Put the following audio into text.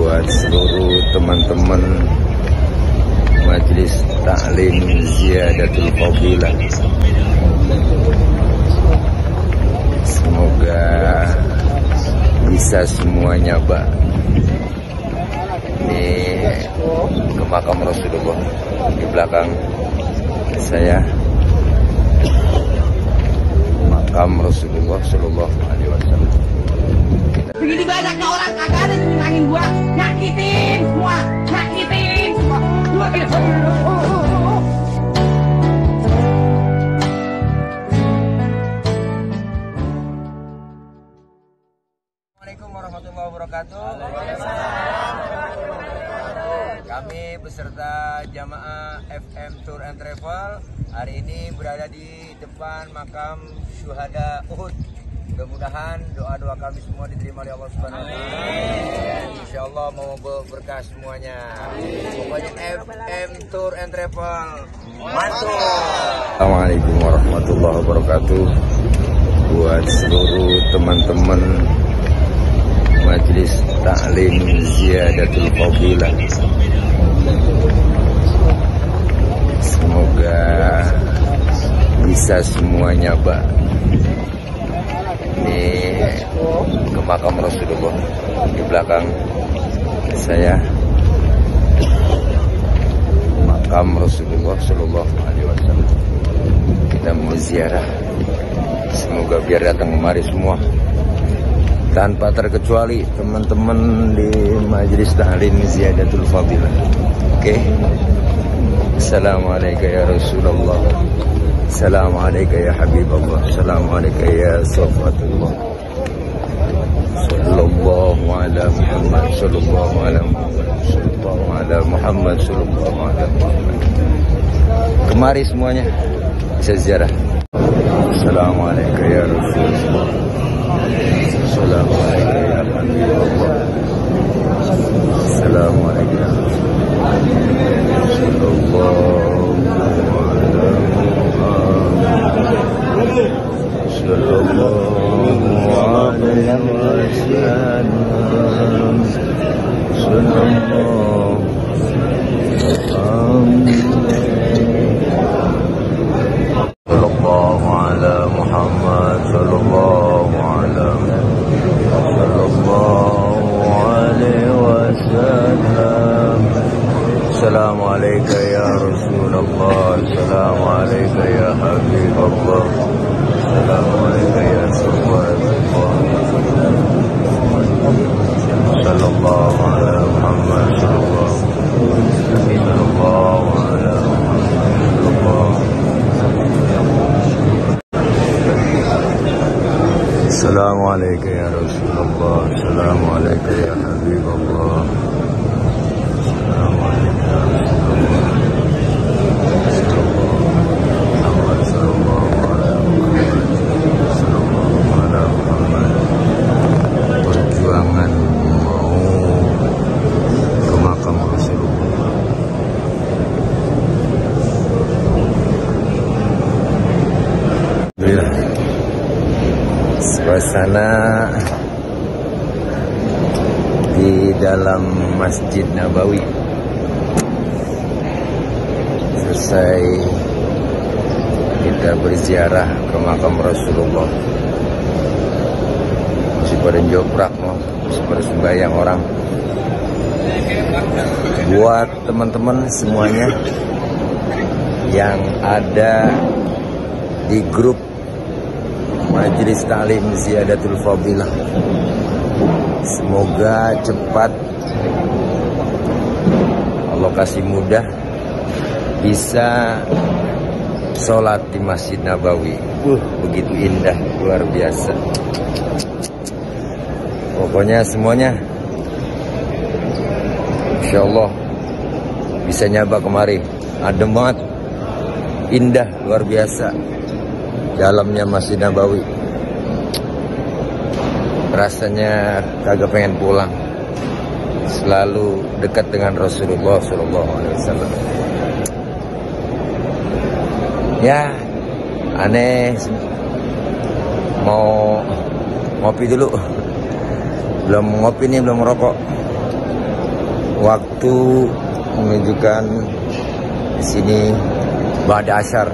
buat seluruh teman-teman Majelis Taklim Ziyadatul Fadilah. Semoga bisa semuanya, Pak. Ini ke makam Rasulullah di belakang saya, makam Rasulullah Shallallahu Alaihi Wasallam. Begini banyaknya orang kagak ada yang nyenangin gua, nyakitin semua. Assalamualaikum warahmatullahi wabarakatuh. Kami beserta jamaah FM Tour and Travel hari ini berada di depan makam syuhada Uhud. Mudah-mudahan doa-doa kami semua diterima oleh Allah Subhanahu wa taala. Insyaallah mau berkah semuanya. Pokoknya FM Tour and Travel mantul. Assalamualaikum warahmatullahi wabarakatuh. Buat seluruh teman-teman Majelis Taklim Ziyadatul Fadilah, semoga bisa semuanya, Pak. Ini ke makam Rasulullah di belakang saya, makam Rasulullah Shallallahu Alaihi Wasallam. Kita mau ziarah, semoga biar datang kemari semua tanpa terkecuali teman-teman di Majelis Taklim Ziyadatul Fadilah. Oke. Assalamualaikum ya Rasulullah. Assalamualaikum ya Habibullah. Assalamualaikum ya Safatullah. Sallallahu ala Muhammad. Sallallahu ala Muhammad. Sallallahu ala Muhammad. Sallallahu ala Muhammad. Kemari semuanya bisa ziarah. Assalamualaikum ya Rasulullah. Assalamualaikum ya Habibullah. Assalamualaikum ya Rasulullah. Assalamualaikum ya Rasulullah. Assalamualaikum ya Habibullah. Assalamualaikum ya Sayyidullah. Sallallahu ala Muhammad. Sallallahu ala Muhammad. Assalamualaikum ya Rasulullah. Assalamualaikum ya Habibullah. Perjuangan mau ke makam Rasulullah. Alhamdulillah, suasana di dalam Masjid Nabawi. Selesai kita berziarah ke makam Rasulullah, masih pada joprak loh, masih pada sembahyang orang. Buat teman-teman semuanya yang ada di grup Majelis Taklim Ziyadatul Fadilah, semoga cepat Allah kasih mudah bisa sholat di Masjid Nabawi. Begitu indah, luar biasa. Pokoknya semuanya Insya Allah bisa nyaba kemari. Adem banget, indah, luar biasa dalamnya Masjid Nabawi. Rasanya kagak pengen pulang, selalu dekat dengan Rasulullah Shallallahu Alaihi Wasallam. Ya, aneh. Mau ngopi dulu. Belum ngopi nih, belum ngerokok. waktu menunjukkan di sini ba'da asyar.